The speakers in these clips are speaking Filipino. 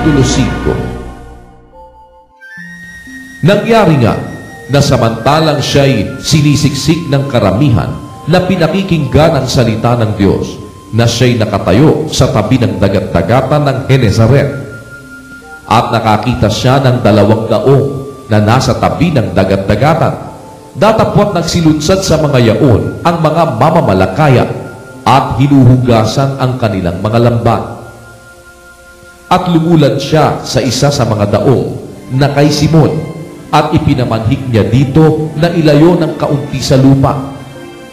Kapitulo 5. Nangyari nga na samantalang siya'y sinisiksik ng karamihan na pinakikinggan ang salita ng Diyos, na siya'y nakatayo sa tabi ng dagat-dagatan ng Genesaret. At nakakita siya ng 2 daong na nasa tabi ng dagat-dagatan. Datapwat nagsilunsad sa mga yaon ang mga mamamalakaya at hinuhugasan ang kanilang mga lambat. At lumulad siya sa isa sa mga daong na kay Simon, at ipinamanhik niya dito na ilayo ng kaunti sa lupa.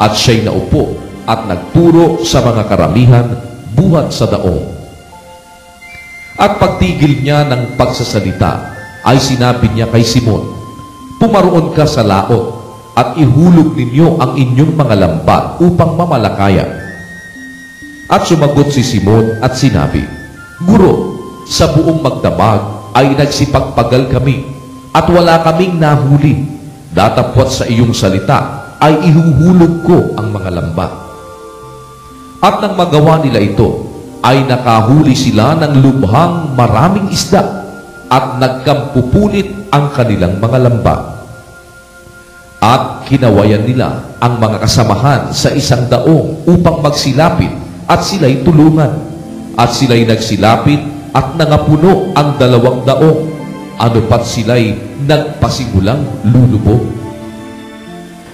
At siya'y naupo at nagturo sa mga karamihan buhat sa daong. At pagtigil niya ng pagsasalita, ay sinabi niya kay Simon, "Pumaroon ka sa laot at ihulog ninyo ang inyong mga lambat upang mamalakaya." At sumagot si Simon at sinabi, "Guro, sa buong magdamag ay nagsipagpagal kami at wala kaming nahuli. Datapwat sa iyong salita ay ihuhulog ko ang mga lambat." At nang magawa nila ito, ay nakahuli sila ng lubhang maraming isda at nagkampupunit ang kanilang mga lambat. At kinawayan nila ang mga kasamahan sa isang daong upang magsilapit, at sila'y tulungan. At sila'y nagsilapit at nangapuno ang 2 daong, ano pat sila'y nagpasigulang lulubog.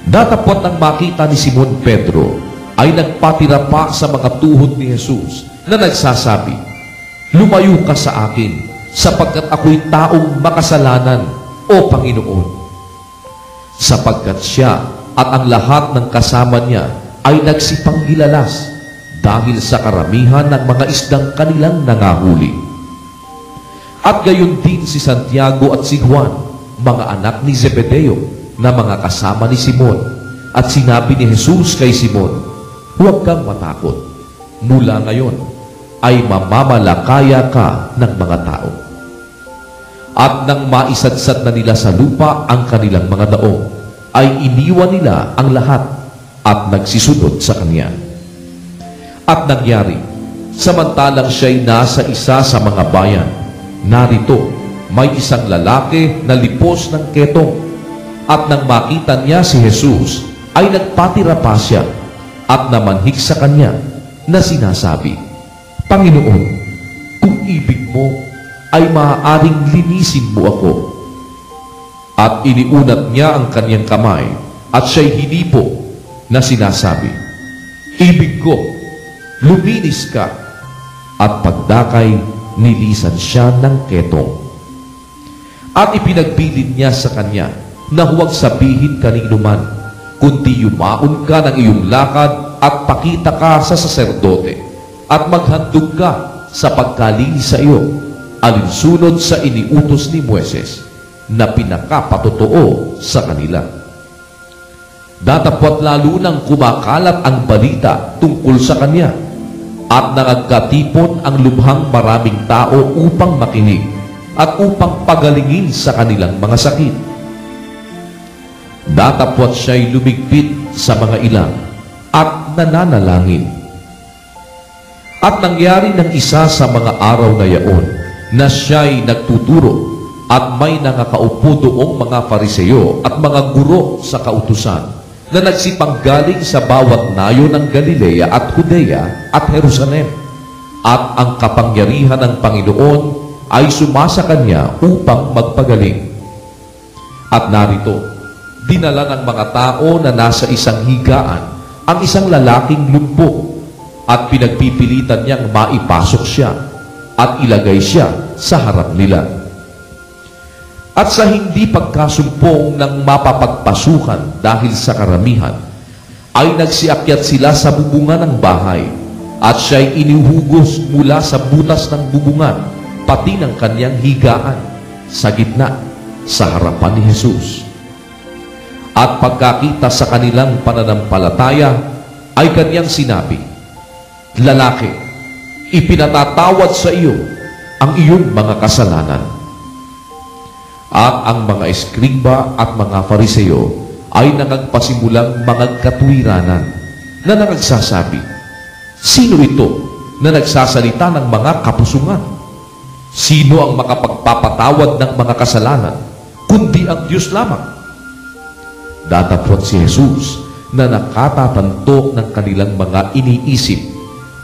Datapwat nang makita ni Simon Pedro, ay nagpatira pa sa mga tuhod ni Jesus na nagsasabi, "Lumayo ka sa akin, sapagkat ako'y taong makasalanan, o Panginoon." Sapagkat siya at ang lahat ng kasama niya ay nagsipanggilalas dahil sa karamihan ng mga isdang kanilang nangahuli. At gayon din si Santiago at si Juan, mga anak ni Zebedeo, na mga kasama ni Simon. At sinabi ni Jesus kay Simon, "Huwag kang matakot. Mula ngayon ay mamamalakaya ka ng mga tao." At nang maisadsad na nila sa lupa ang kanilang mga daong, ay iniwan nila ang lahat at nagsisunod sa Kanya. At nangyari, samantalang siya'y nasa isa sa mga bayan, narito may isang lalaki na lipos ng ketong. At nang makita niya si Jesus, ay nagpatira pa siya at namanhik sa Kanya na sinasabi, "Panginoon, kung ibig mo, ay maaaring linisin mo ako." At iniunat niya ang kanyang kamay at siya'y hinipo na sinasabi, "Ibig ko, luminis ka." At pagdakay, nilisan siya ng ketong. At ipinagbilin niya sa kanya na huwag sabihin kanino man, kundi yumaon ka ng iyong lakad at pakita ka sa saserdote at maghandog ka sa pagkalinis sa iyo, alinsunod sa iniutos ni Moises na pinakapatotoo sa kanila. Datapwat lalo nang kumakalat ang balita tungkol sa kanya, at nangagkatipon ang lubhang maraming tao upang makinig at upang pagalingin sa kanilang mga sakit. Datapwat siya'y lumigpit sa mga ilang at nananalangin. At nangyari ng isa sa mga araw na yaon na siya'y nagtuturo, at may nangakaupo doong mga Fariseo at mga guro sa kautusan na nagsipanggaling sa bawat nayo ng Galilea at Judea at Jerusalem. At ang kapangyarihan ng Panginoon ay sumasa kanya upang magpagaling. At narito, dinala ng mga tao na nasa isang higaan ang isang lalaking lumpo, at pinagpipilitan niyang maipasok siya at ilagay siya sa harap nila. At sa hindi pagkasumpong ng mapapagpasukan dahil sa karamihan, ay nagsiakyat sila sa bubungan ng bahay, at siya'y inihuhugos mula sa butas ng bubungan, pati ng kanyang higaan, sa gitna, sa harapan ni Jesus. At pagkakita sa kanilang pananampalataya, ay kanyang sinabi, "Lalaki, ipinatatawad sa iyo ang iyong mga kasalanan." At ang mga eskriba at mga Fariseo ay nangagpasimulang mga katwiranan na nagsasabi, "Sino ito na nagsasalita ng mga kapusungan? Sino ang makapagpapatawad ng mga kasalanan, kundi ang Diyos lamang? Datapwat si Jesus na nakatatanto ng kanilang mga iniisip,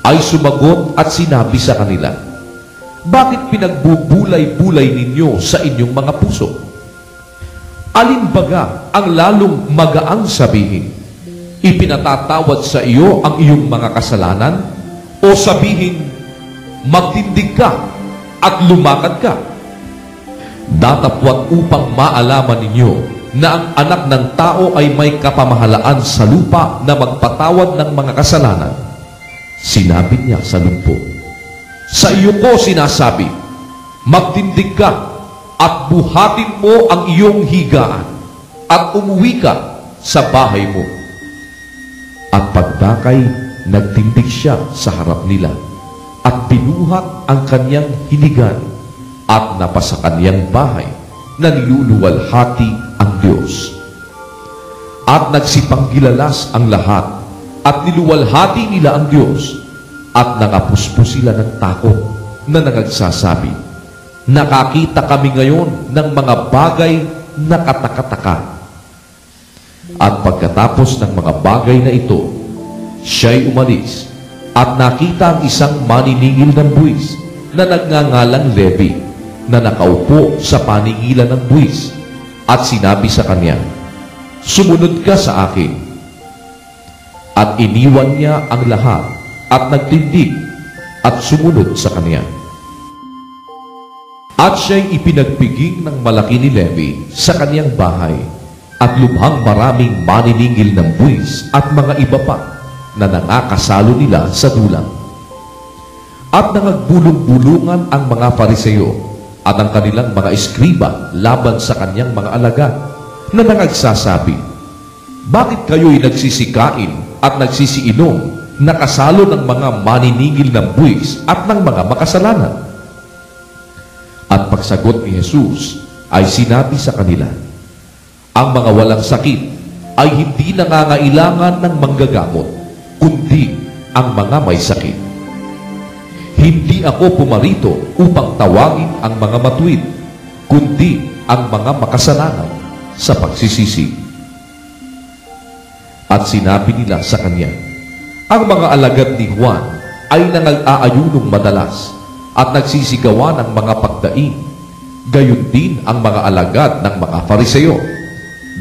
ay sumagot at sinabi sa kanila, "Bakit pinagbubulay-bulay ninyo sa inyong mga puso? Alin baga ang lalong magaang sabihin? Ipinatatawad sa iyo ang iyong mga kasalanan? O sabihin, magtindig ka at lumakad ka?" Datapwat upang maalaman ninyo na ang anak ng tao ay may kapamahalaan sa lupa na magpatawad ng mga kasalanan. Sinabi niya sa lumpo, "Sa iyo ko sinasabi, magtindig ka at buhatin mo ang iyong higaan at umuwi ka sa bahay mo." At pagdakay, nagtindig siya sa harap nila at binuhat ang kanyang hinigan at napasa kanyang bahay na niluluwalhati ang Diyos. At nagsipanggilalas ang lahat at niluwalhati nila ang Diyos at nangapuspos sila ng takot na nagsasabi, "Nakakita kami ngayon ng mga bagay na katakataka." At pagkatapos ng mga bagay na ito, siya'y umalis at nakita ang isang maniningil ng buwis na nagngangalang Levi na nakaupo sa paningilan ng buwis at sinabi sa kanya, "Sumunod ka sa akin." At iniwan niya ang lahat at nagtindig at sumunod sa kanya. At siya'y ipinagpiging ng malaki ni Levi sa kanyang bahay at lubhang maraming maniningil ng buwis at mga iba pa na nangakasalo nila sa dulang. At nangagbulong-bulungan ang mga Fariseo at ang kanilang mga eskriba laban sa kanyang mga alagad na nangagsasabi, "Bakit kayo'y nagsisikain at nagsisiinom na kasalo ng mga maniningil ng buwis at ng mga makasalanan?" At pagsagot ni Jesus ay sinabi sa kanila, "Ang mga walang sakit ay hindi nangangailangan ng manggagamot, kundi ang mga may sakit. Hindi ako pumarito upang tawagin ang mga matuwid, kundi ang mga makasalanan sa pagsisisi." At sinabi nila sa kanya, "Ang mga alagad ni Juan ay nangag-aayunong madalas at nagsisigawa ng mga pagdaing. Gayon din ang mga alagad ng mga Fariseo.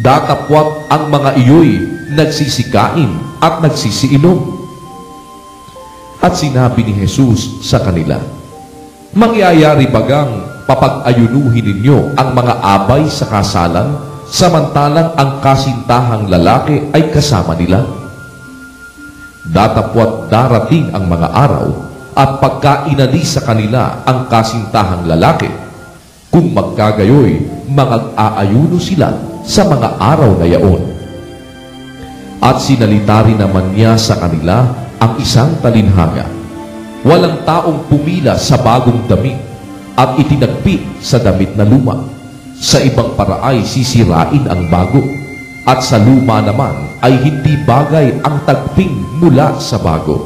Datapwat ang mga iyo'y nagsisikain at nagsisiinom." At sinabi ni Jesus sa kanila, "Mangyayari bagang papag-ayunuhin ninyo ang mga abay sa kasalan, samantalang ang kasintahang lalaki ay kasama nila? Datapwat darating ang mga araw at pagkainalis sa kanila ang kasintahang lalaki, kung magkagayoy, mag-aayuno sila sa mga araw na yaon." At sinalita rin naman niya sa kanila ang isang talinhaga. Walang taong pumila sa bagong damit at itinagpi sa damit na luma. Sa ibang paraay sisirain ang bago, at sa luma naman ay hindi bagay ang tagping mula sa bago.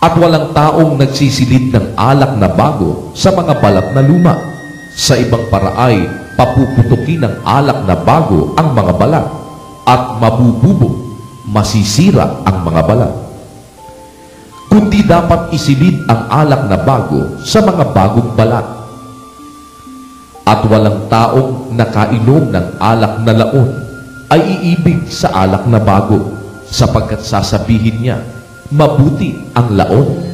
At walang taong nagsisilid ng alak na bago sa mga balat na luma. Sa ibang paraay, papuputukin ng alak na bago ang mga balat, at mabububog, masisira ang mga balat. Kundi dapat isilid ang alak na bago sa mga bagong balat. At walang taong nakainom ng alak na laon ay iibig sa alak na bago, sapagkat sasabihin niya, "Mabuti ang laon."